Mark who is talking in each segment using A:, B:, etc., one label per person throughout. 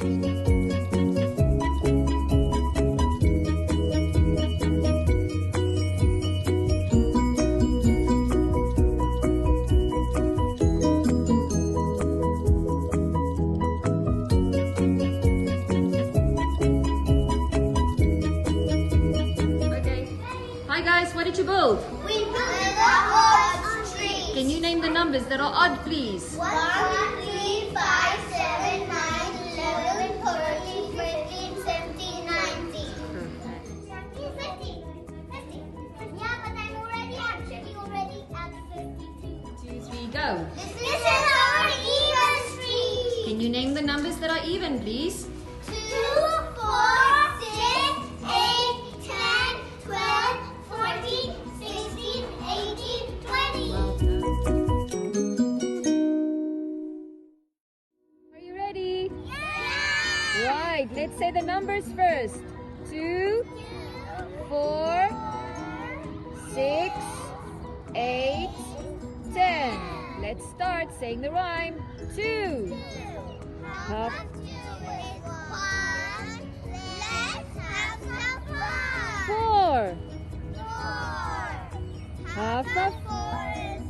A: Hi guys, what did you build?
B: We built the odd tree.
A: Can you name the numbers that are odd, please?
B: 1, 2, 3, 5, 7, 9, 11, 14, 15, 17, 19. Yeah, but I'm already at 52.
A: 2, 3, go.
B: This is our even tree.
A: Can you name the numbers that are even, please?
B: 2, 4, 6, 8, 10, 12, 14, 16, 18, 20.
A: Are you ready?
B: Yeah!
A: Right, let's say the numbers first. 2, 4, 6, 8, 10. Let's start saying the rhyme. 2.
B: Half of 2 is 1. Let's have some fun.
A: 4.
B: 4.
A: Half
B: of
A: of
B: 4 is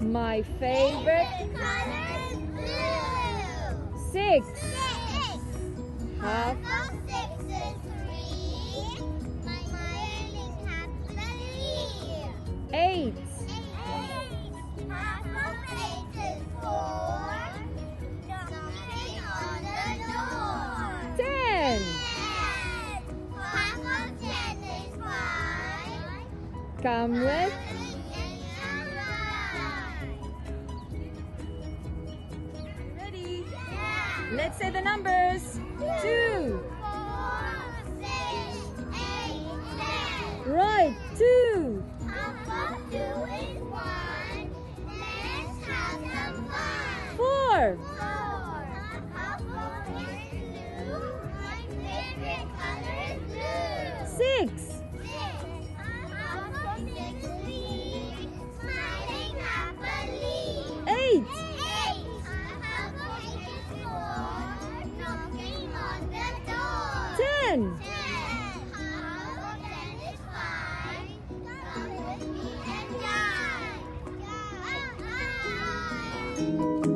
B: 2.
A: my favorite.
B: Color is blue.
A: 6.
B: 6.
A: Half
B: of 6 is 3. My smiling happily.
A: 8.
B: 8. Half of 8 is 4. Knocking on the door.
A: 10.
B: 10. Half of 10 is 5.
A: Come with. Ready?
B: Yeah.
A: Let's say the numbers. 2.
B: 4, 6, 8, 10.
A: Right. 2.
B: Half of 2 is 1. Let's have some fun.
A: 4.
B: 4. Half of 4 is blue. My favorite color is blue.
A: 6.
B: 6. Half of 6 is 3. Smiling happily.
A: 8.
B: 8. Half of 8 is 4. Knocking on the door.
A: 10.
B: 10. Half of 10 is 5. Come with me and dine. See you again.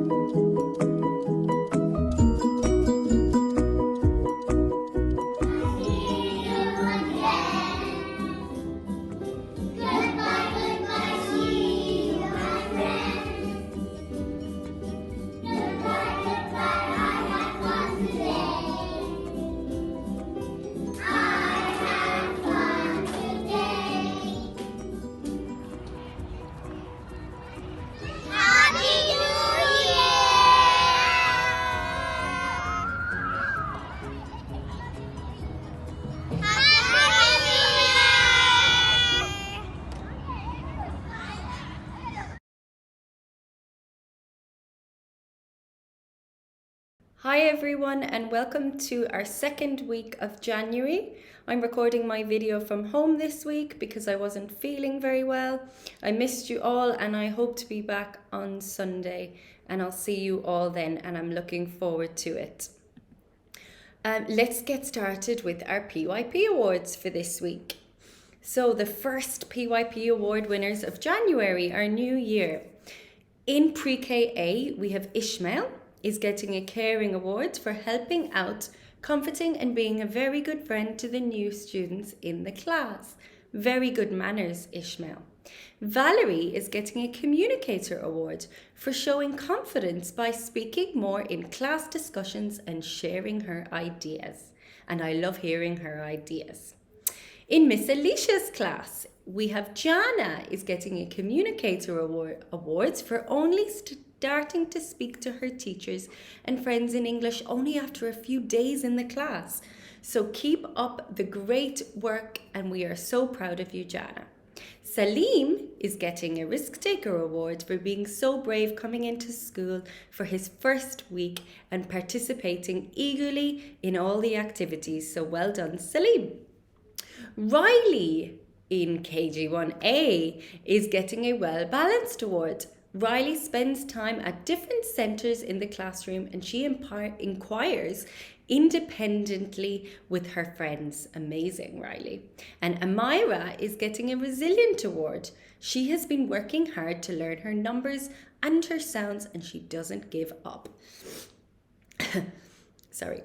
B: Goodbye, goodbye, see you, my friend. Goodbye, goodbye, I had fun today. I had fun today. Happy New Year! Happy New Year!
C: Hi everyone and welcome to our second week of January. I'm recording my video from home this week because I wasn't feeling very well. I missed you all and I hope to be back on Sunday and I'll see you all then and I'm looking forward to it. Let's get started with our PYP awards for this week. So the first PYP award winners of January are New Year. In Pre-KA, we have Ishmael is getting a caring award for helping out, comforting and being a very good friend to the new students in the class. Very good manners, Ishmael. Valerie is getting a communicator award for showing confidence by speaking more in class discussions and sharing her ideas. And I love hearing her ideas. In Miss Alicia's class, we have Jana is getting a communicator awards for only starting to speak to her teachers and friends in English only after a few days in the class. So keep up the great work and we are so proud of you, Jana. Salim is getting a risk taker award for being so brave coming into school for his first week and participating eagerly in all the activities. So well done, Salim. Riley in KG1A is getting a well-balanced award. Riley spends time at different centres in the classroom and she inquires independently with her friends. Amazing, Riley. And Amira is getting a Resilient Award. She has been working hard to learn her numbers and her sounds and she doesn't give up. Sorry.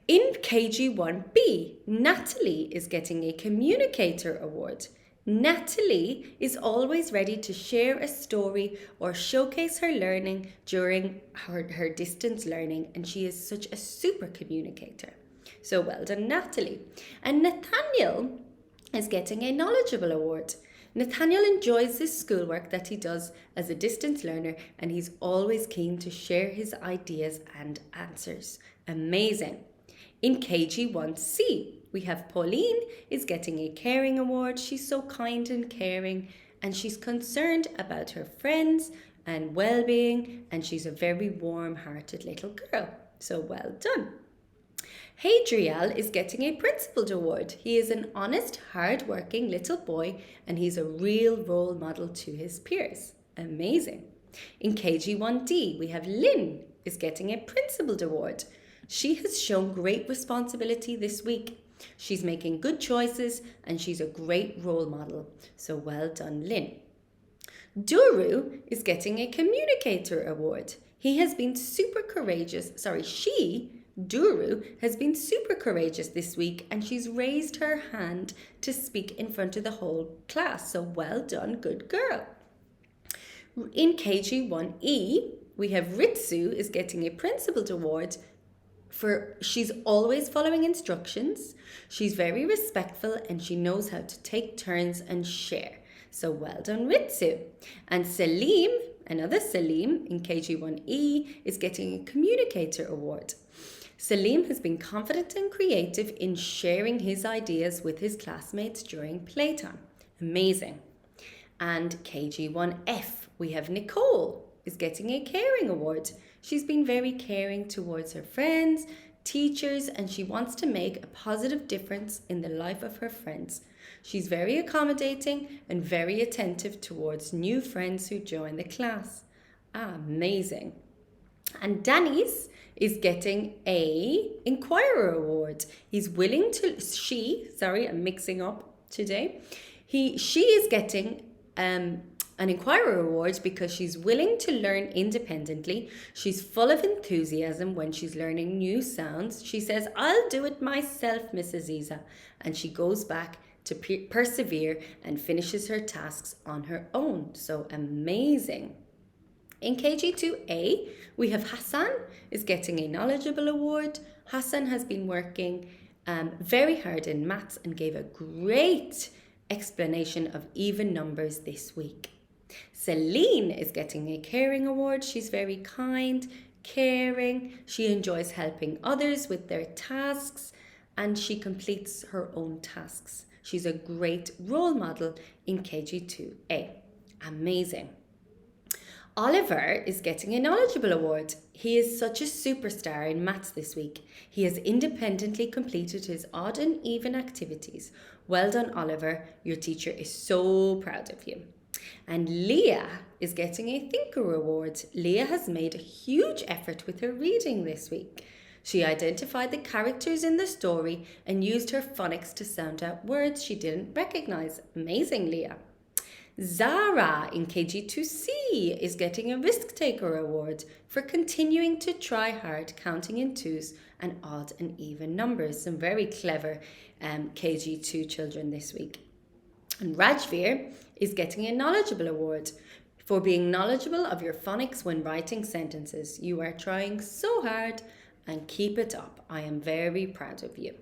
C: In KG1B, Natalie is getting a Communicator Award. Natalie is always ready to share a story or showcase her learning during her distance learning, and she is such a super communicator. So well done, Natalie. And Nathaniel is getting a Knowledgeable Award. Nathaniel enjoys his schoolwork that he does as a distance learner, and he's always keen to share his ideas and answers. Amazing. In KG1C, we have Pauline is getting a Caring Award. She's so kind and caring and she's concerned about her friends and well-being and she's a very warm-hearted little girl. So well done. Hadriel is getting a Principal Award. He is an honest, hard-working little boy and he's a real role model to his peers. Amazing. In KG1D, we have Lynn is getting a Principal Award. She has shown great responsibility this week. She's making good choices and she's a great role model. So well done, Lynn. Duru is getting a Communicator Award. He has been super courageous. Duru has been super courageous this week and she's raised her hand to speak in front of the whole class. So well done, good girl. In KG1E, we have Ritsu is getting a Principal Award. She's always following instructions, she's very respectful and she knows how to take turns and share. So well done, Ritsu. And Salim, another Salim in KG1E, is getting a Communicator Award. Salim has been confident and creative in sharing his ideas with his classmates during playtime. Amazing. And KG1F, we have Nicole is getting a Caring Award. She's been very caring towards her friends, teachers, and she wants to make a positive difference in the life of her friends. She's very accommodating and very attentive towards new friends who join the class. Amazing. And Danny's is getting a Inquirer Award. I'm mixing up today. She is getting an Inquirer Award because she's willing to learn independently. She's full of enthusiasm when she's learning new sounds. She says, I'll do it myself, Miss Aziza. And she goes back to persevere and finishes her tasks on her own. So amazing. In KG2A, we have Hassan is getting a Knowledgeable Award. Hassan has been working very hard in maths and gave a great explanation of even numbers this week. Celine is getting a Caring Award. She's very kind, caring. She enjoys helping others with their tasks and she completes her own tasks. She's a great role model in KG2A. Amazing. Oliver is getting a Knowledgeable Award. He is such a superstar in maths this week. He has independently completed his odd and even activities. Well done, Oliver. Your teacher is so proud of you. And Leah is getting a Thinker Award. Leah has made a huge effort with her reading this week. She identified the characters in the story and used her phonics to sound out words she didn't recognize. Amazing, Leah. Zara in KG2C is getting a Risk Taker Award for continuing to try hard counting in twos and odd and even numbers. Some very clever KG2 children this week. And Rajveer is getting a Knowledgeable Award for being knowledgeable of your phonics when writing sentences. You are trying so hard and keep it up. I am very proud of you.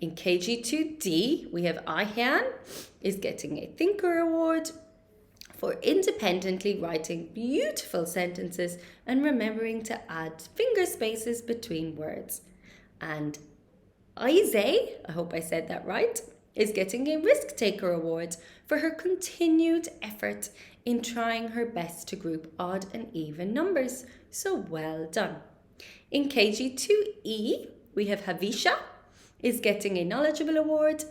C: In KG2D, we have Ahyan is getting a Thinker Award for independently writing beautiful sentences and remembering to add finger spaces between words. And Aize, I hope I said that right, is getting a Risk Taker Award for her continued effort in trying her best to group odd and even numbers. So well done. In KG2E, we have Havisha is getting a Knowledgeable Award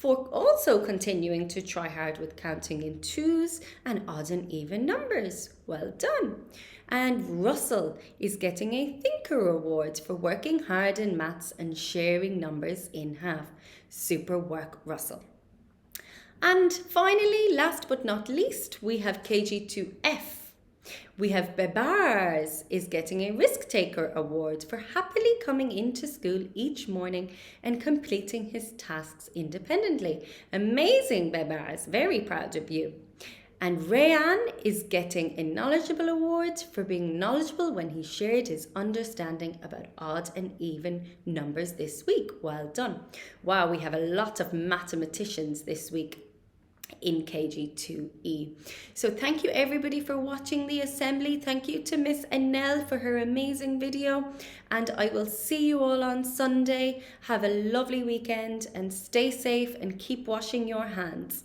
C: for also continuing to try hard with counting in twos and odd and even numbers. Well done. And Russell is getting a Thinker Award for working hard in maths and sharing numbers in half. Super work, Russell. And finally, last but not least, we have KG2F. We have Bebars is getting a Risk Taker Award for happily coming into school each morning and completing his tasks independently. Amazing, Bebars. Very proud of you. And Rayan is getting a Knowledgeable Award for being knowledgeable when he shared his understanding about odd and even numbers this week. Well done. Wow, we have a lot of mathematicians this week in KG2E. So thank you everybody for watching the assembly. Thank you to Miss Annelle for her amazing video, and I will see you all on Sunday. Have a lovely weekend and stay safe and keep washing your hands.